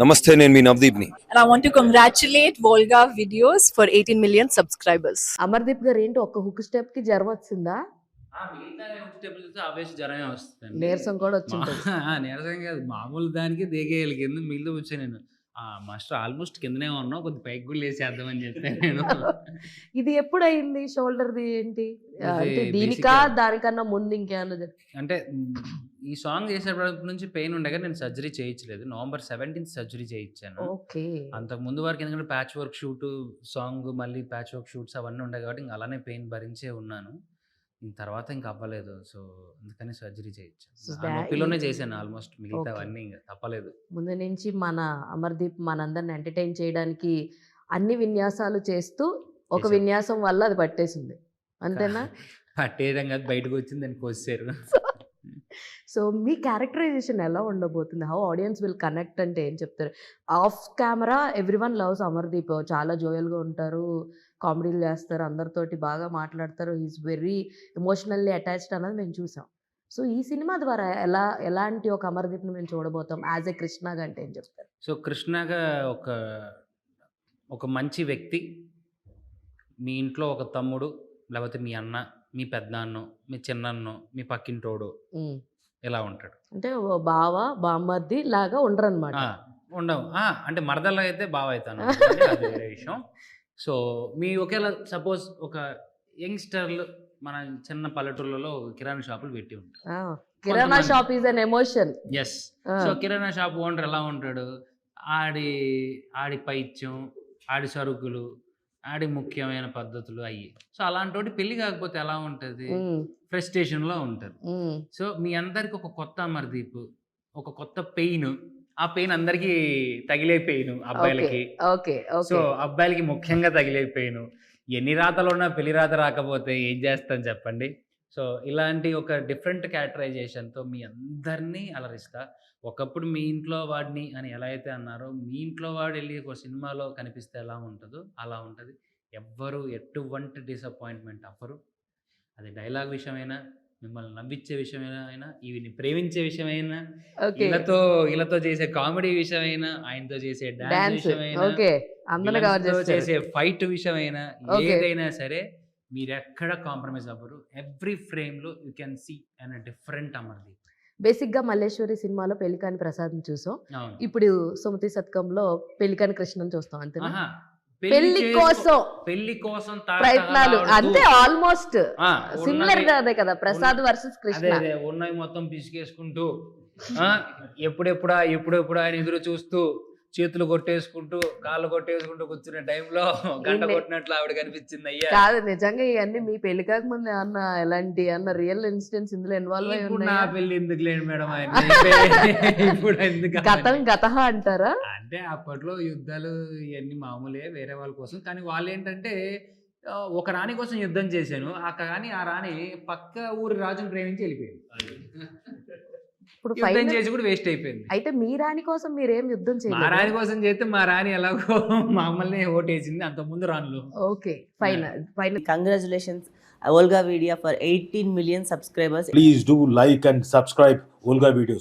నమస్తే, నేను మీ నవదీప్ని. And I want to congratulate Volga Videos for 18 million subscribers. Amardeep గారు ఏంటి ఒక్క హుక్ స్టెప్ కి జ్వరం వచ్చిందా? మిగతా స్టెప్పులు చూస్తే ఆవేశ జ్వరమే వస్తుంది. నీరసం కూడా వచ్చింటుంది. నీరసం కాదు, మామూలు దానికి దిగేయాలి కింద మిగిలిన వచ్చాను నేను. మాస్టర్ ఆల్మోస్ట్ కిందనే ఉన్నావు, కొద్ది పైకి కూడా లేసేద్దామని చెప్పాను నేను. ఇది ఎప్పుడు అయింది? షోల్డర్ది ఏంటి అంటే దీనికా దానికన్నా ముందు ఇంకేమన్నా? అంటే ఈ సాంగ్ చేసేటప్పటి నుంచి పెయిన్ ఉండగా నేను సర్జరీ చేయించలేదు. November 17th సర్జరీ చేయించాను. ఓకే. అంతకు ముందు వరకు ఎందుకంటే ప్యాచ్ వర్క్ షూట్ సాంగ్ మళ్ళీ ప్యాచ్ వర్క్ షూట్స్ అవన్నీ ఉండే కాబట్టి ఇంకా అలానే పెయిన్ భరించే ఉన్నాను. తర్వాత ఇంకా అవ్వలేదు, సో అందుకని సర్జరీ చేయించాను. నొప్పిలోనే చేశాను ఆల్మోస్ట్, మిగతా అవన్నీ ఇంకా తప్పలేదు. ముందు నుంచి మన అమర్దీప్ మనందరిని ఎంటర్టైన్ చేయడానికి అన్ని విన్యాసాలు చేస్తూ ఒక విన్యాసం వల్ల అది పట్టేసింది, అంతేనా? పట్టేయడం కాదు, బయటకు వచ్చింది దాన్ని కోసారు. సో మీ క్యారెక్టరైజేషన్ ఎలా ఉండబోతుంది? హౌ ఆడియన్స్ విల్ కనెక్ట్ అంటే ఏం చెప్తారు? Of camera everyone loves Amardeep, చాలా జోయల్గా ఉంటారు, కామెడీలు చేస్తారు, అందరితోటి బాగా మాట్లాడతారు, ఈజ్ వెరీ ఎమోషనల్లీ అటాచ్డ్ అన్నది మేము చూసాం. సో ఈ సినిమా ద్వారా ఎలాంటి ఒక అమర్దీప్ని మేము చూడబోతాం? యాజ్ ఎ కృష్ణగా అంటే ఏం చెప్తారు? సో కృష్ణగా ఒక మంచి వ్యక్తి, మీ ఇంట్లో ఒక తమ్ముడు, లేకపోతే మీ అన్న, మీ పెద్దనాన్నో, మీ చిన్నన్నో, మీ పక్కింటోడు ఎలా ఉంటాడు అంటే బావ బామ్మర్ది లాగా ఉండరు అనమాట. ఉండవు. అంటే మరదల్లో అయితే బావ అవుతాను, అది వేరే విషయం. సో మీ ఒకేలా సపోజ్ ఒక యంగ్స్టర్లు మన చిన్న పల్లెటూళ్ళలో కిరాణా షాపులు పెట్టి ఉంటారు. Kirana shop is an emotion. Yes. So kirana shop owner ఎలా ఉంటాడు? ఆడి పైత్యం, ఆడి సరుకులు, ఆడి ముఖ్యమైన పద్ధతులు అయ్యి. సో అలాంటి పెళ్లి కాకపోతే ఎలా ఉంటుంది? ఫ్రస్ట్రేషన్ లో ఉంటారు. సో మీ అందరికి ఒక కొత్త అమర్దీప్, ఒక కొత్త పెయిన్, ఆ పెయిన్ అందరికి తగిలే పెయిన్ అబ్బాయిలకి. సో అబ్బాయిలకి ముఖ్యంగా తగిలే పెయిన్. ఎన్ని రాతలు ఉన్నా పెళ్లి రాత రాకపోతే ఏం చేస్తాను చెప్పండి. సో ఇలాంటి ఒక డిఫరెంట్ క్యారెక్టరైజేషన్తో మీ అందరినీ అలరిస్తా. ఒకప్పుడు మీ ఇంట్లో వాడిని అని ఎలా అయితే అన్నారో, మీ ఇంట్లో వాడు వెళ్ళి ఒక సినిమాలో కనిపిస్తే ఎలా ఉంటుందో అలా ఉంటుంది. ఎవ్వరు ఎటువంటి డిసప్పాయింట్మెంట్ అవ్వరు. అది డైలాగ్ విషయమైనా, మిమ్మల్ని నవ్వించే విషయమైనా, ఈవిని ప్రేమించే విషయమైనా, వీళ్ళతో చేసే కామెడీ విషయమైనా, ఆయనతో చేసే డాన్స్ విషయమైనా, చేసే ఫైట్ విషయమైనా, ఏదైనా సరే మీరు ఎక్కడ కాంప్రమైజ్ అవ్వరు. ఎవ్రీ ఫ్రేమ్ లో you can see and different Amardeep. Basic గా మల్లేశ్వరి సినిమాలో పెళ్లికాని ప్రసాద్ని చూసాం, ఇప్పుడు సుమతి శతకంలో పెళ్లికాని కృష్ణని చూస్తాం, అంతే. పెళ్లి కోసం ప్రయత్నాలు అంటే ఆల్మోస్ట్ సిమిలర్ గా అదే కదా, ప్రసాద్ వర్సెస్ కృష్ణ. ఉన్నాయి మొత్తం పిసికేసుకుంటూ ఎప్పుడెప్పుడా ఆయన ఎదురు చూస్తూ, చేతులు కొట్టేసుకుంటూ, కాళ్ళు కొట్టేసుకుంటూ కూర్చునే టైంలో గంట కొట్టినట్లు ఆవిడ కనిపించింది. అయ్యా కాదు, నిజంగా ఇవన్నీ మీ పెళ్లి కాకముందు అన్న ఎలాంటి రియల్ ఇన్సిడెంట్స్ ఇందులో ఇన్వాల్వ్ అయ్యి ఉన్నాయి? నా పెళ్లి ఎందుకు లేండి మేడం, ఇప్పుడు ఎందుకు గత అంటారా? అంటే అప్పట్లో యుద్ధాలు ఇవన్నీ మామూలే వేరే వాళ్ళ కోసం, కానీ వాళ్ళు ఏంటంటే ఒక రాణి కోసం యుద్ధం చేశాను, కానీ ఆ రాణి పక్క ఊరి రాజును ప్రేమించి వెళ్ళిపోయింది. ఇప్పుడు యుద్ధం చేసి కూడా వేస్ట్ అయిపోయింది. అయితే మీ రాణి కోసం మీరేం యుద్ధం చేయాలి? మా రాణి కోసం చేస్తే మా రాణి ఎలాగో మమ్మల్ని ఓటేసింది, అంత ముందు రాణులు. Okay, fine. Congratulations, Volga Video for 18 million subscribers. Please do like and subscribe Volga Videos.